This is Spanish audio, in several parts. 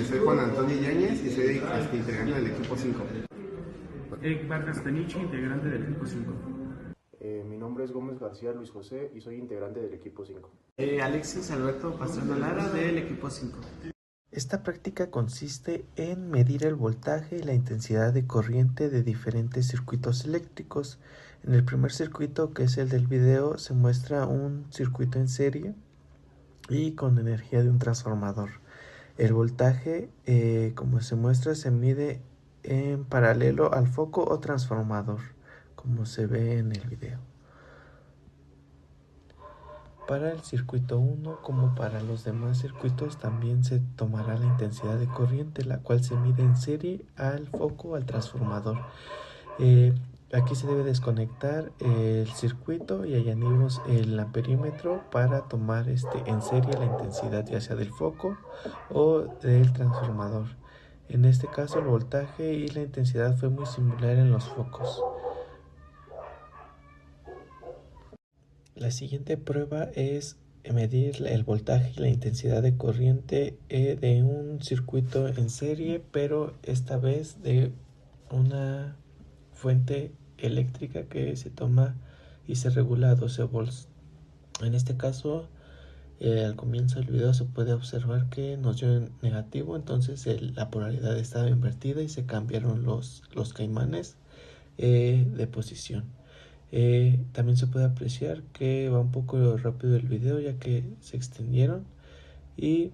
Soy Juan Antonio Yáñez y soy integrante del equipo 5. Eric Vargas Peniche, integrante del equipo 5. Mi nombre es Gómez García Luis José y soy integrante del equipo 5. Alexis Alberto Pastrana Lara del equipo 5. Esta práctica consiste en medir el voltaje y la intensidad de corriente de diferentes circuitos eléctricos. En el primer circuito, que es el del video, se muestra un circuito en serie y con energía de un transformador. El voltaje, como se muestra, se mide en paralelo al foco o transformador, como se ve en el video. Para el circuito 1, como para los demás circuitos, también se tomará la intensidad de corriente, la cual se mide en serie al foco o al transformador. Aquí se debe desconectar el circuito y añadimos el amperímetro para tomar en serie la intensidad ya sea del foco o del transformador. En este caso el voltaje y la intensidad fue muy similar en los focos. La siguiente prueba es medir el voltaje y la intensidad de corriente de un circuito en serie, pero esta vez de una fuente eléctrica que se toma y se regula a 12 volts. En este caso, al comienzo del video se puede observar que nos dio en negativo, entonces la polaridad estaba invertida y se cambiaron los caimanes de posición. También se puede apreciar que va un poco rápido el video ya que se extendieron y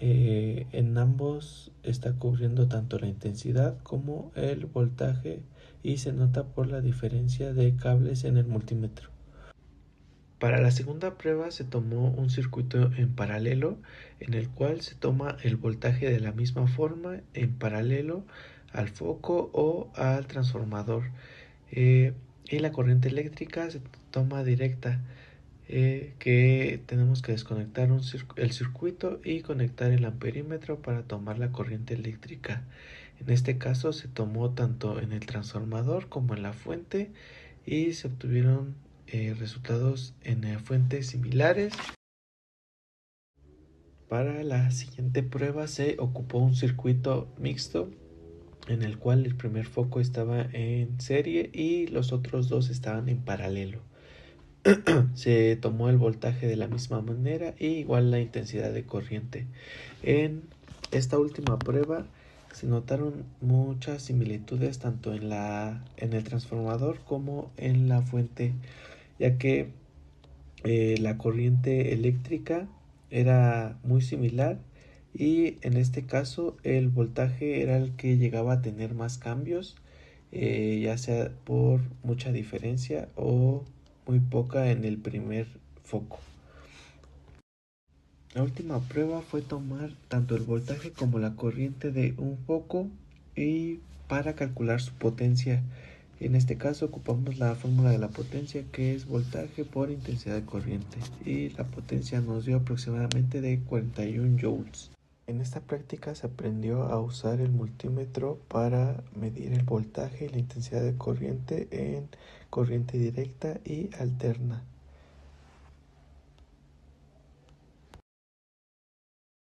en ambos está cubriendo tanto la intensidad como el voltaje y se nota por la diferencia de cables en el multímetro. Para la segunda prueba se tomó un circuito en paralelo en el cual se toma el voltaje de la misma forma en paralelo al foco o al transformador. Y la corriente eléctrica se toma directa, que tenemos que desconectar el circuito y conectar el amperímetro para tomar la corriente eléctrica. En este caso se tomó tanto en el transformador como en la fuente y se obtuvieron resultados en fuentes similares. Para la siguiente prueba se ocupó un circuito mixto en el cual el primer foco estaba en serie y los otros dos estaban en paralelo. Se tomó el voltaje de la misma manera y igual la intensidad de corriente. En esta última prueba se notaron muchas similitudes tanto en el transformador como en la fuente, ya que la corriente eléctrica era muy similar y en este caso el voltaje era el que llegaba a tener más cambios, ya sea por mucha diferencia o muy poca en el primer foco. La última prueba fue tomar tanto el voltaje como la corriente de un foco y para calcular su potencia. En este caso ocupamos la fórmula de la potencia, que es voltaje por intensidad de corriente, y la potencia nos dio aproximadamente de 41 joules. En esta práctica se aprendió a usar el multímetro para medir el voltaje y la intensidad de corriente en corriente directa y alterna.